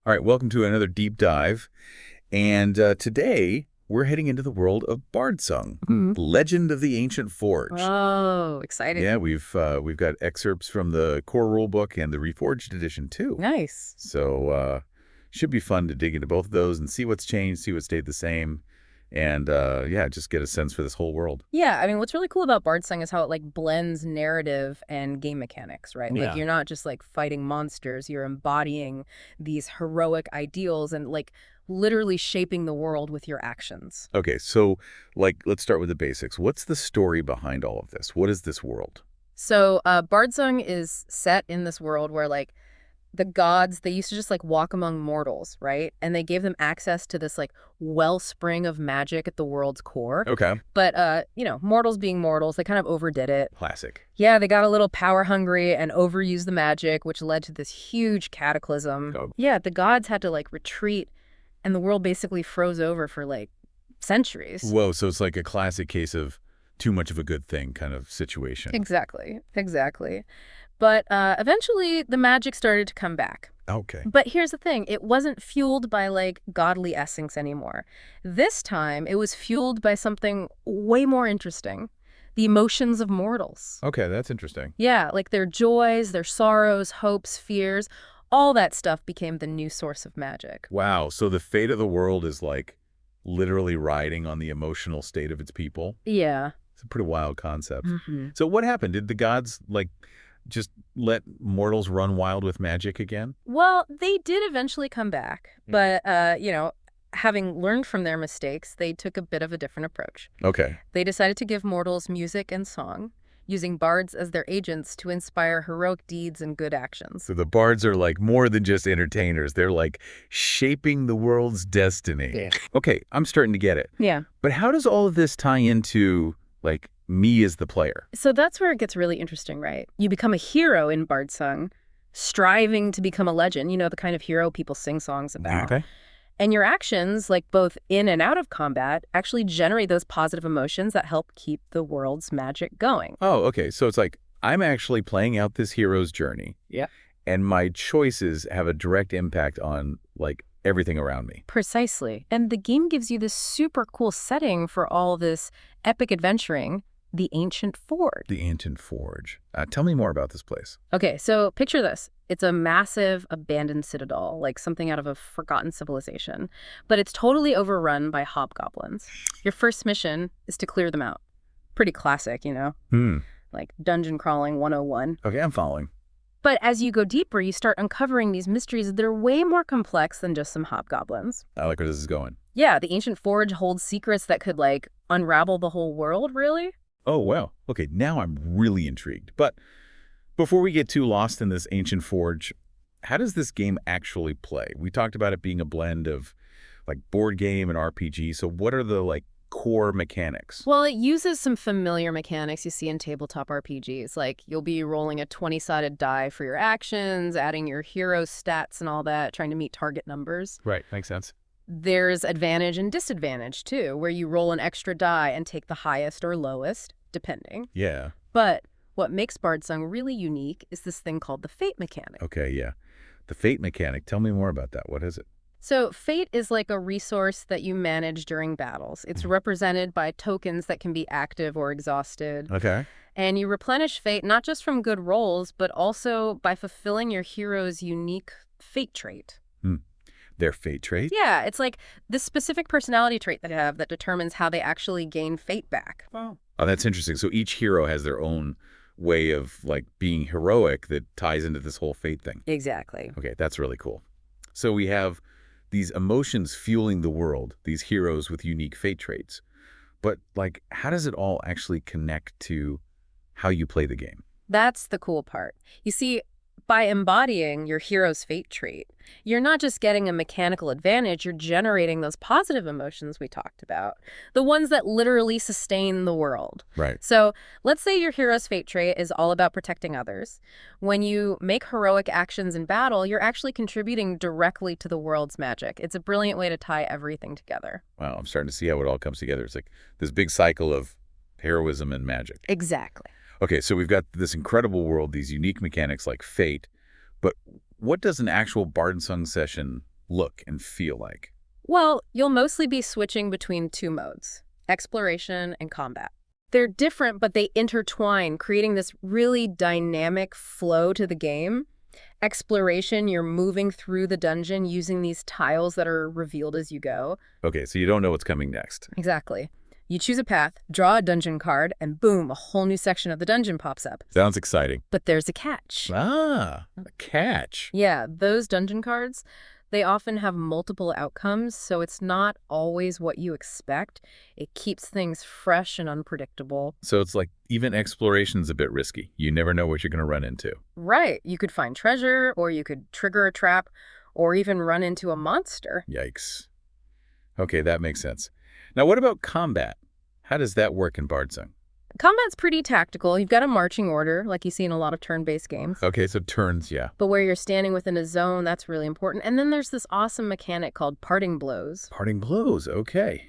All right, welcome to another deep dive. And today we're heading into the world of Bardsung, Mhm. Legend of the Ancient Forge. Oh, exciting. Yeah, we've got excerpts from the core rulebook and the Reforged Edition too. Nice. So should be fun to dig into both of those and see what's changed, see what stayed the same, and yeah, just get a sense for this whole world. Yeah, I mean, what's really cool about Bardsung is how it blends narrative and game mechanics, right? Like Yeah. you're not just fighting monsters, you're embodying these heroic ideals and literally shaping the world with your actions. Okay, so let's start with the basics. What's the story behind all of this? What is this world? So, Bardsung is set in this world where the gods, they used to just walk among mortals, right? And they gave them access to this wellspring of magic at the world's core. Okay. But mortals being mortals, they kind of overdid it. Classic. Yeah, they got a little power hungry and overused the magic, which led to this huge cataclysm. Oh. Yeah, the gods had to retreat, and the world basically froze over for centuries. Whoa, so it's like a classic case of too much of a good thing kind of situation. Exactly, exactly. But eventually, the magic started to come back. Okay. But here's the thing, it wasn't fueled by godly essence anymore. This time, it was fueled by something way more interesting, the emotions of mortals. Okay, that's interesting. Yeah, their joys, their sorrows, hopes, fears, all that stuff became the new source of magic. Wow, so the fate of the world is literally riding on the emotional state of its people. Yeah. It's a pretty wild concept. hmm So what happened? Did the gods just let mortals run wild with magic again? Well, they did eventually come back, but, having learned from their mistakes, they took a bit of a different approach. Okay. They decided to give mortals music and song, using bards as their agents to inspire heroic deeds and good actions. So the bards are more than just entertainers. They're shaping the world's destiny. Yeah. Okay, I'm starting to get it. Yeah. But how does all of this tie into me as the player? So that's where it gets really interesting, right? You become a hero in Bardsung, striving to become a legend, the kind of hero people sing songs about. Okay. And your actions, both in and out of combat, actually generate those positive emotions that help keep the world's magic going. Oh, okay. So it's I'm actually playing out this hero's journey. Yeah. And my choices have a direct impact on everything around me. Precisely. And the game gives you this super cool setting for all this epic adventuring, the Ancient Forge. The Ancient Forge. Tell me more about this place. Okay, so picture this. It's a massive abandoned citadel, like something out of a forgotten civilization. But it's totally overrun by hobgoblins. Your first mission is to clear them out. Pretty classic, like dungeon crawling 101. Okay, I'm following. But as you go deeper, you start uncovering these mysteries that are way more complex than just some hobgoblins. I like where this is going. Yeah, the Ancient Forge holds secrets that could, unravel the whole world, really. Oh, wow. Okay, now I'm really intrigued. But before we get too lost in this Ancient Forge, how does this game actually play? We talked about it being a blend of board game and RPG. So what are the core mechanics? Well, it uses some familiar mechanics you see in tabletop RPGs. You'll be rolling a 20-sided die for your actions, adding your hero stats and all that, trying to meet target numbers. Right, makes sense. There's advantage and disadvantage, too, where you roll an extra die and take the highest or lowest, depending. Yeah. But what makes Bardsung really unique is this thing called the fate mechanic. Okay, yeah. The fate mechanic. Tell me more about that. What is it? So fate is like a resource that you manage during battles. It's represented by tokens that can be active or exhausted. Okay. And you replenish fate not just from good rolls, but also by fulfilling your hero's unique fate trait. Their fate trait? Yeah, it's this specific personality trait that they have that determines how they actually gain fate back. Wow. Oh, that's interesting. So each hero has their own way of being heroic that ties into this whole fate thing. Exactly. Okay, that's really cool. So we have these emotions fueling the world, these heroes with unique fate traits. But how does it all actually connect to how you play the game? That's the cool part. You see, by embodying your hero's fate trait, you're not just getting a mechanical advantage, you're generating those positive emotions we talked about, the ones that literally sustain the world. Right. So let's say your hero's fate trait is all about protecting others. When you make heroic actions in battle, you're actually contributing directly to the world's magic. It's a brilliant way to tie everything together. Wow, I'm starting to see how it all comes together. It's this big cycle of heroism and magic. Exactly. Okay, so we've got this incredible world, these unique mechanics like fate, but what does an actual Bardsung session look and feel like? Well, you'll mostly be switching between two modes, exploration and combat. They're different, but they intertwine, creating this really dynamic flow to the game. Exploration, you're moving through the dungeon using these tiles that are revealed as you go. Okay, so you don't know what's coming next. Exactly. You choose a path, draw a dungeon card, and boom, a whole new section of the dungeon pops up. Sounds exciting. But there's a catch. Ah, a catch. Yeah, those dungeon cards, they often have multiple outcomes, so it's not always what you expect. It keeps things fresh and unpredictable. So it's like even exploration's a bit risky. You never know what you're going to run into. Right. You could find treasure, or you could trigger a trap, or even run into a monster. Yikes. Okay, that makes sense. Now, what about combat? How does that work in Bardsung? Combat's pretty tactical. You've got a marching order, like you see in a lot of turn-based games. Okay, so turns, yeah. But where you're standing within a zone, that's really important. And then there's this awesome mechanic called parting blows. Parting blows, okay.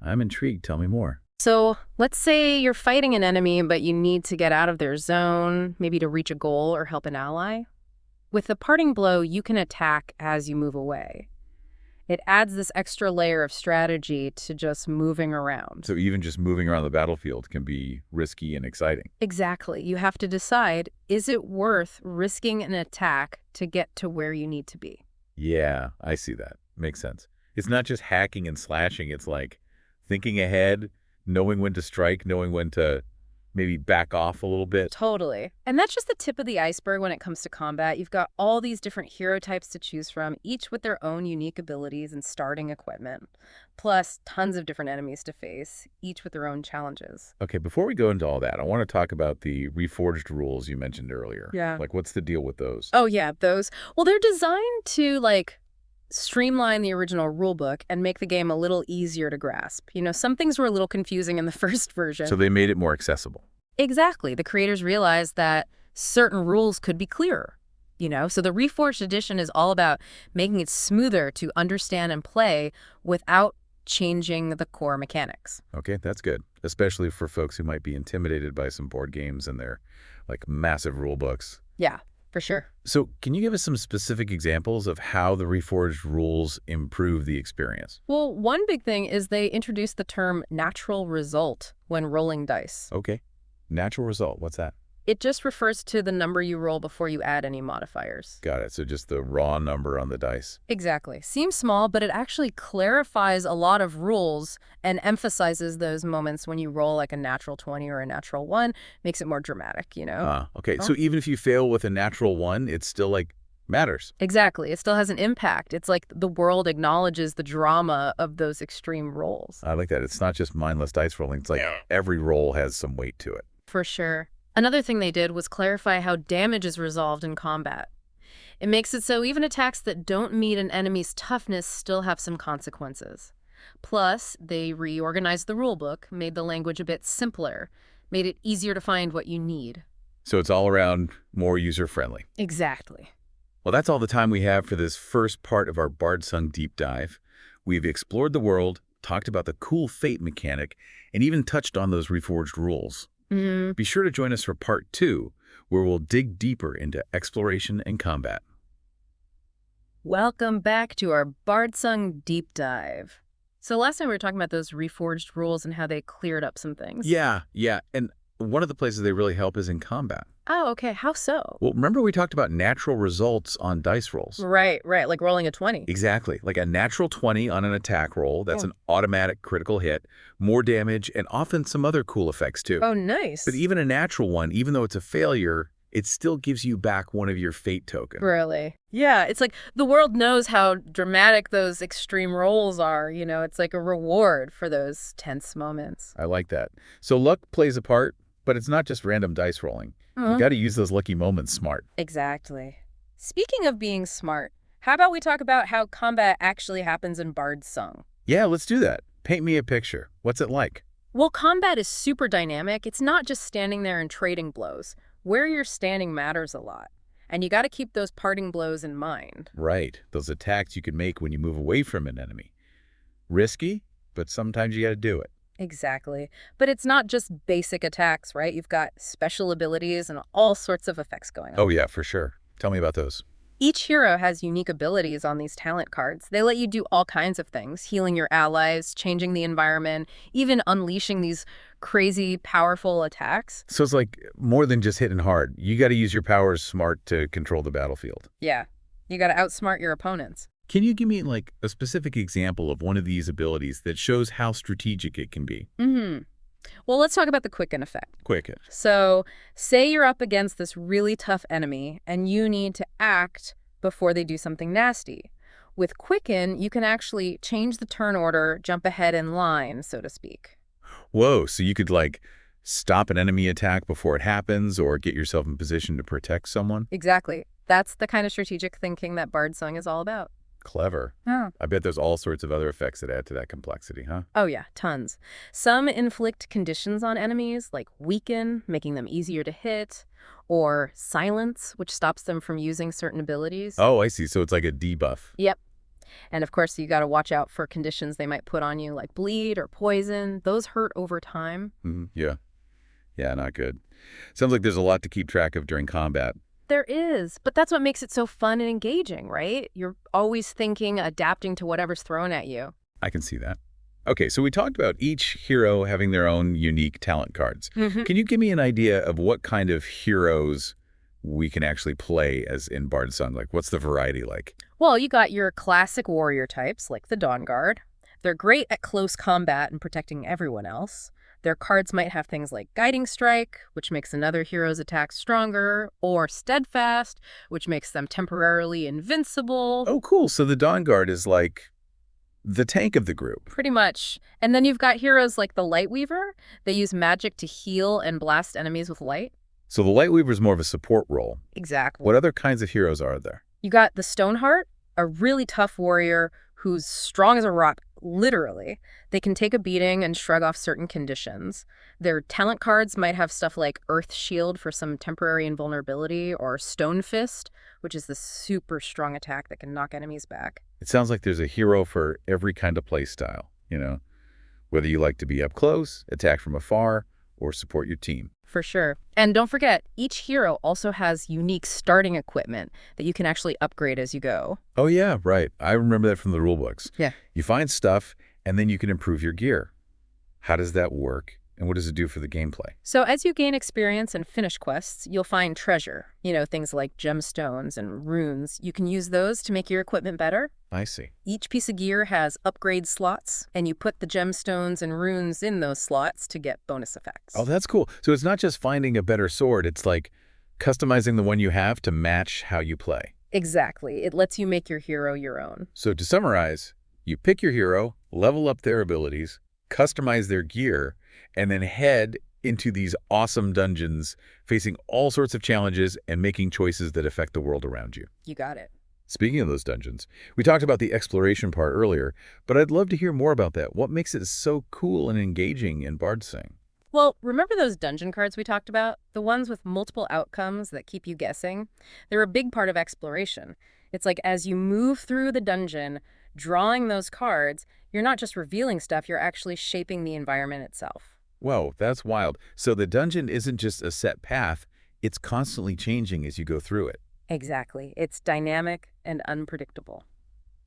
I'm intrigued. Tell me more. So let's say you're fighting an enemy, but you need to get out of their zone, maybe to reach a goal or help an ally. With the parting blow, you can attack as you move away. It adds this extra layer of strategy to just moving around. So even just moving around the battlefield can be risky and exciting. Exactly. You have to decide, is it worth risking an attack to get to where you need to be? Yeah, I see that. Makes sense. It's not just hacking and slashing. It's like thinking ahead, knowing when to strike, knowing when to maybe back off a little bit. Totally. And that's just the tip of the iceberg when it comes to combat. You've got all these different hero types to choose from, each with their own unique abilities and starting equipment, plus tons of different enemies to face, each with their own challenges. Okay, before we go into all that, I want to talk about the Reforged rules you mentioned earlier. Yeah. Like, what's the deal with those? Oh, yeah, those. Well, they're designed to, streamline the original rulebook and make the game a little easier to grasp. You know, some things were a little confusing in the first version. So they made it more accessible. Exactly. The creators realized that certain rules could be clearer. So the Reforged Edition is all about making it smoother to understand and play without changing the core mechanics. Okay, that's good. Especially for folks who might be intimidated by some board games and their massive rule books. Yeah, for sure. So can you give us some specific examples of how the Reforged rules improve the experience? Well, one big thing is they introduced the term natural result when rolling dice. Okay. Natural result, what's that? It just refers to the number you roll before you add any modifiers. Got it. So just the raw number on the dice. Exactly. Seems small, but it actually clarifies a lot of rules and emphasizes those moments when you roll like a natural 20 or a natural 1, makes it more dramatic, Okay. So even if you fail with a natural 1, it's still matters. Exactly. It still has an impact. It's like the world acknowledges the drama of those extreme rolls. I like that. It's not just mindless dice rolling. It's every roll has some weight to it. For sure. Another thing they did was clarify how damage is resolved in combat. It makes it so even attacks that don't meet an enemy's toughness still have some consequences. Plus, they reorganized the rulebook, made the language a bit simpler, made it easier to find what you need. So it's all around more user-friendly. Exactly. Well, that's all the time we have for this first part of our Bardsung deep dive. We've explored the world, talked about the cool fate mechanic, and even touched on those Reforged rules. Be sure to join us for part 2, where we'll dig deeper into exploration and combat. Welcome back to our Bardsung deep dive. So last time we were talking about those Reforged rules and how they cleared up some things. Yeah. And one of the places they really help is in combat. Oh, okay. How so? Well, remember we talked about natural results on dice rolls? Right. Like rolling a 20. Exactly. Like a natural 20 on an attack roll, that's an automatic critical hit, more damage, and often some other cool effects too. Oh, nice. But even a natural one, even though it's a failure, it still gives you back one of your fate tokens. Really? Yeah, it's like the world knows how dramatic those extreme rolls are. It's like a reward for those tense moments. I like that. So luck plays a part, but it's not just random dice rolling. You got to use those lucky moments smart. Exactly. Speaking of being smart, how about we talk about how combat actually happens in Bardsung? Yeah, let's do that. Paint me a picture. What's it like? Well, combat is super dynamic. It's not just standing there and trading blows. Where you're standing matters a lot. And you got to keep those parting blows in mind. Right. Those attacks you can make when you move away from an enemy. Risky, but sometimes you got to do it. Exactly. But it's not just basic attacks, right? You've got special abilities and all sorts of effects going on. Oh, yeah, for sure. Tell me about those. Each hero has unique abilities on these talent cards. They let you do all kinds of things, healing your allies, changing the environment, even unleashing these crazy, powerful attacks. So it's like more than just hitting hard. You got to use your powers smart to control the battlefield. Yeah, you gotta outsmart your opponents. Can you give me like a specific example of one of these abilities that shows how strategic it can be? Well, let's talk about the Quicken effect. Quick. So, say you're up against this really tough enemy and you need to act before they do something nasty. With Quicken, you can actually change the turn order, jump ahead in line, so to speak. Whoa, so you could like stop an enemy attack before it happens or get yourself in position to protect someone? Exactly. That's the kind of strategic thinking that Bardsung is all about. Clever. Oh. I bet there's all sorts of other effects that add to that complexity, huh? Oh yeah, tons. Some inflict conditions on enemies, like weaken, making them easier to hit, or silence, which stops them from using certain abilities. Oh, I see. So it's like a debuff. Yep. And of course, you got to watch out for conditions they might put on you, like bleed or poison. Those hurt over time. Yeah. Yeah, not good. Sounds like there's a lot to keep track of during combat. There is, but that's what makes it so fun and engaging, right? You're always thinking, adapting to whatever's thrown at you. I can see that. Okay, so we talked about each hero having their own unique talent cards. Can you give me an idea of what kind of heroes we can actually play as in Bardsung? Like, what's the variety like? Well, you got your classic warrior types, like the Dawn Guard. They're great at close combat and protecting everyone else. Their cards might have things like Guiding Strike, which makes another hero's attack stronger, or Steadfast, which makes them temporarily invincible. Oh, cool. So the Dawn Guard is like the tank of the group. Pretty much. And then you've got heroes like the Lightweaver. They use magic to heal and blast enemies with light. So the Lightweaver is more of a support role. Exactly. What other kinds of heroes are there? You got the Stoneheart, a really tough warrior who's strong as a rock, literally. They can take a beating and shrug off certain conditions. Their talent cards might have stuff like Earth Shield for some temporary invulnerability, or Stone Fist, which is the super strong attack that can knock enemies back. It sounds like there's a hero for every kind of play style, whether you like to be up close, attack from afar, or support your team. For sure. And don't forget, each hero also has unique starting equipment that you can actually upgrade as you go. Oh, yeah, right. I remember that from the rulebooks. Yeah. You find stuff, and then you can improve your gear. How does that work, and what does it do for the gameplay? So as you gain experience and finish quests, you'll find treasure. Things like gemstones and runes. You can use those to make your equipment better. I see. Each piece of gear has upgrade slots, and you put the gemstones and runes in those slots to get bonus effects. Oh, that's cool. So it's not just finding a better sword. It's like customizing the one you have to match how you play. Exactly. It lets you make your hero your own. So to summarize, you pick your hero, level up their abilities, customize their gear, and then head into these awesome dungeons, facing all sorts of challenges and making choices that affect the world around you. You got it. Speaking of those dungeons, we talked about the exploration part earlier, but I'd love to hear more about that. What makes it so cool and engaging in Bardsung? Well, remember those dungeon cards we talked about? The ones with multiple outcomes that keep you guessing? They're a big part of exploration. It's like as you move through the dungeon, drawing those cards, you're not just revealing stuff, you're actually shaping the environment itself. Whoa, that's wild. So the dungeon isn't just a set path, it's constantly changing as you go through it. Exactly. It's dynamic and unpredictable.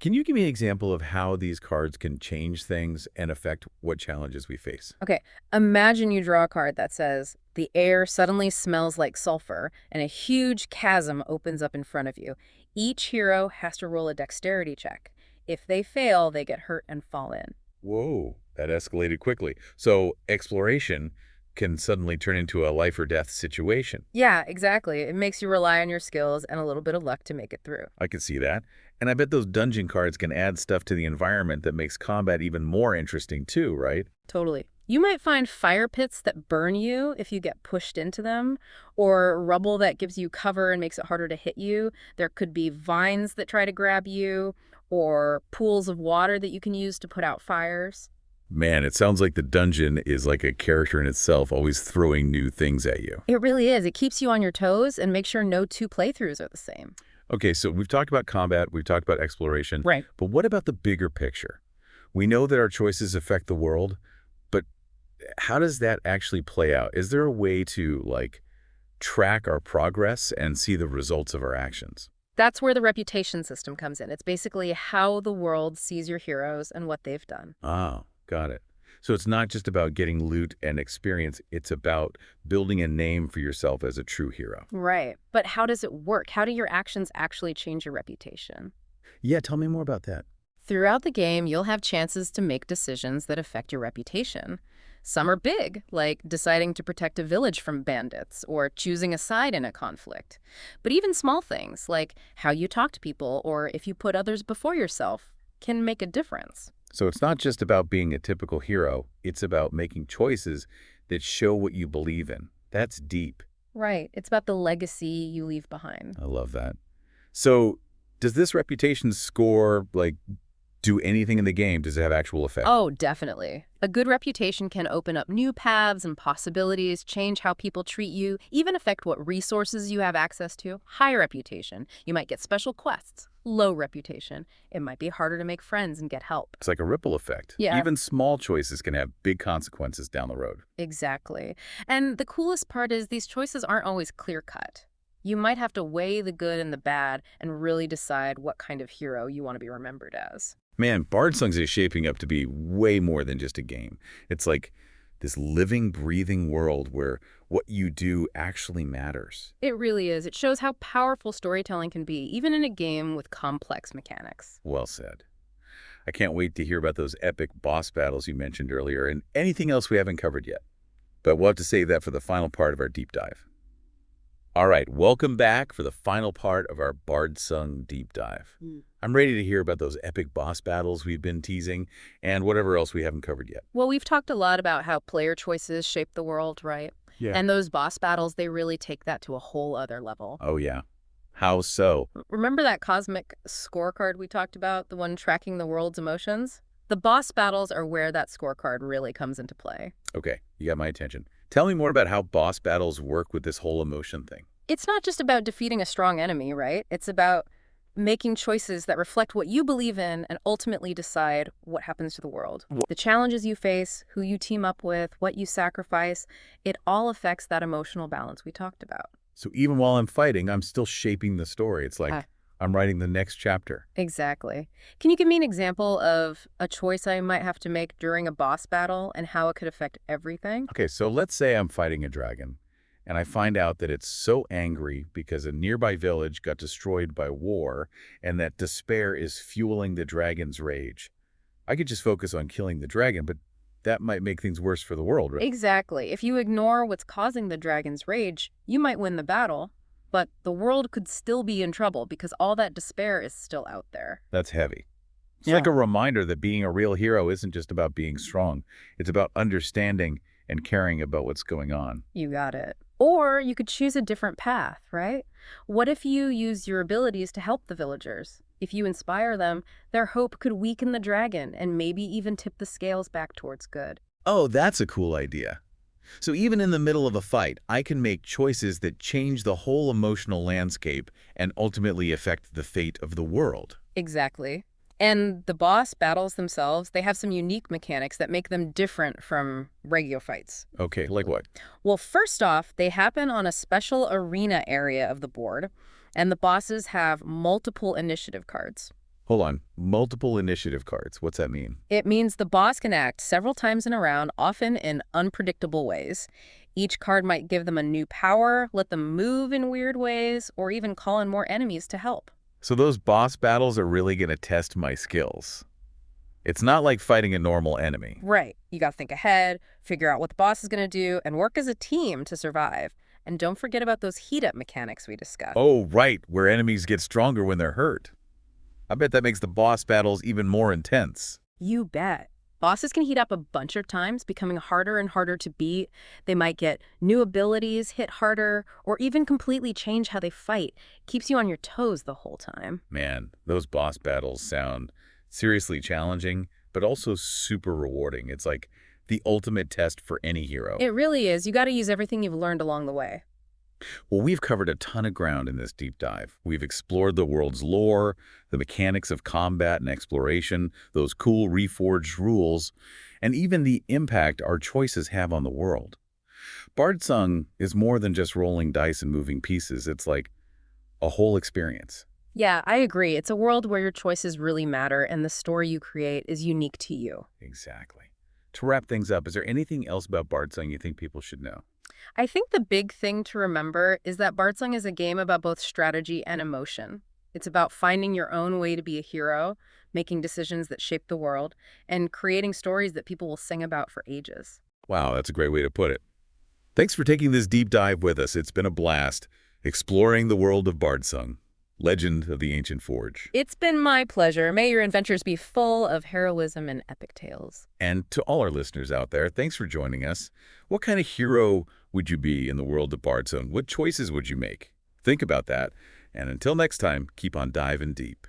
Can you give me an example of how these cards can change things and affect what challenges we face? Okay, imagine you draw a card that says, the air suddenly smells like sulfur, and a huge chasm opens up in front of you. Each hero has to roll a dexterity check. If they fail, they get hurt and fall in. Whoa, that escalated quickly. So exploration can suddenly turn into a life or death situation. Yeah, exactly. It makes you rely on your skills and a little bit of luck to make it through. I can see that. And I bet those dungeon cards can add stuff to the environment that makes combat even more interesting too, right? Totally. You might find fire pits that burn you if you get pushed into them, or rubble that gives you cover and makes it harder to hit you. There could be vines that try to grab you, or pools of water that you can use to put out fires. Man, it sounds like the dungeon is like a character in itself, always throwing new things at you. It really is. It keeps you on your toes and makes sure no two playthroughs are the same. Okay, so we've talked about combat, we've talked about exploration. Right. But what about the bigger picture? We know that our choices affect the world, but how does that actually play out? Is there a way to, track our progress and see the results of our actions? That's where the reputation system comes in. It's basically how the world sees your heroes and what they've done. Oh, got it. So it's not just about getting loot and experience, it's about building a name for yourself as a true hero. Right. But how does it work? How do your actions actually change your reputation? Yeah, tell me more about that. Throughout the game, you'll have chances to make decisions that affect your reputation. Some are big, like deciding to protect a village from bandits or choosing a side in a conflict. But even small things, like how you talk to people or if you put others before yourself, can make a difference. So it's not just about being a typical hero, it's about making choices that show what you believe in. That's deep. Right. It's about the legacy you leave behind. I love that. So does this reputation score, like, do anything in the game? Does it have actual effect? Oh, definitely. A good reputation can open up new paths and possibilities, change how people treat you, even affect what resources you have access to. High reputation, you might get special quests. Low reputation, it might be harder to make friends and get help. It's like a ripple effect. Yeah. Even small choices can have big consequences down the road. Exactly. And the coolest part is these choices aren't always clear-cut. You might have to weigh the good and the bad and really decide what kind of hero you want to be remembered as. Man, Bardsung is shaping up to be way more than just a game. It's like this living, breathing world where what you do actually matters. It really is. It shows how powerful storytelling can be, even in a game with complex mechanics. Well said. I can't wait to hear about those epic boss battles you mentioned earlier and anything else we haven't covered yet. But we'll have to save that for the final part of our deep dive. All right, welcome back for the final part of our Bardsung deep dive. I'm ready to hear about those epic boss battles we've been teasing and whatever else we haven't covered yet. Well, we've talked a lot about how player choices shape the world, right? Yeah. And those boss battles, they really take that to a whole other level. Oh, yeah. How so? Remember that cosmic scorecard we talked about, the one tracking the world's emotions? The boss battles are where that scorecard really comes into play. Okay, you got my attention. Tell me more about how boss battles work with this whole emotion thing. It's not just about defeating a strong enemy, right? It's about making choices that reflect what you believe in and ultimately decide what happens to the world. The challenges you face, who you team up with, what you sacrifice, it all affects that emotional balance we talked about. So even while I'm fighting, I'm still shaping the story. It's like I'm writing the next chapter. Exactly. Can you give me an example of a choice I might have to make during a boss battle and how it could affect everything? Okay, so let's say I'm fighting a dragon, and I find out that it's so angry because a nearby village got destroyed by war, and that despair is fueling the dragon's rage. I could just focus on killing the dragon, but that might make things worse for the world, right? Exactly. If you ignore what's causing the dragon's rage, you might win the battle, but the world could still be in trouble because all that despair is still out there. That's heavy. It's Yeah. like a reminder that being a real hero isn't just about being strong. It's about understanding and caring about what's going on. You got it. Or you could choose a different path, right? What if you use your abilities to help the villagers? If you inspire them, their hope could weaken the dragon and maybe even tip the scales back towards good. Oh, that's a cool idea. So even in the middle of a fight, I can make choices that change the whole emotional landscape and ultimately affect the fate of the world. Exactly. And the boss battles themselves, they have some unique mechanics that make them different from regular fights. Okay, like what? Well, first off, they happen on a special arena area of the board, and the bosses have multiple initiative cards. Hold on. Multiple initiative cards. What's that mean? It means the boss can act several times in a round, often in unpredictable ways. Each card might give them a new power, let them move in weird ways, or even call in more enemies to help. So those boss battles are really going to test my skills. It's not like fighting a normal enemy. Right. You got to think ahead, figure out what the boss is going to do, and work as a team to survive. And don't forget about those heat-up mechanics we discussed. Oh, right, where enemies get stronger when they're hurt. I bet that makes the boss battles even more intense. You bet. Bosses can heat up a bunch of times, becoming harder and harder to beat. They might get new abilities, hit harder, or even completely change how they fight. Keeps you on your toes the whole time. Man, those boss battles sound seriously challenging, but also super rewarding. It's like the ultimate test for any hero. It really is. You got to use everything you've learned along the way. Well, we've covered a ton of ground in this deep dive. We've explored the world's lore, the mechanics of combat and exploration, those cool reforged rules, and even the impact our choices have on the world. Bardsung is more than just rolling dice and moving pieces. It's like a whole experience. Yeah, I agree. It's a world where your choices really matter and the story you create is unique to you. Exactly. To wrap things up, is there anything else about Bardsung you think people should know? I think the big thing to remember is that Bardsung is a game about both strategy and emotion. It's about finding your own way to be a hero, making decisions that shape the world, and creating stories that people will sing about for ages. Wow, that's a great way to put it. Thanks for taking this deep dive with us. It's been a blast exploring the world of Bardsung, Legend of the Ancient Forge. It's been my pleasure. May your adventures be full of heroism and epic tales. And to all our listeners out there, thanks for joining us. What kind of hero would you be in the world of Bardsung? What choices would you make? Think about that. And until next time, keep on diving deep.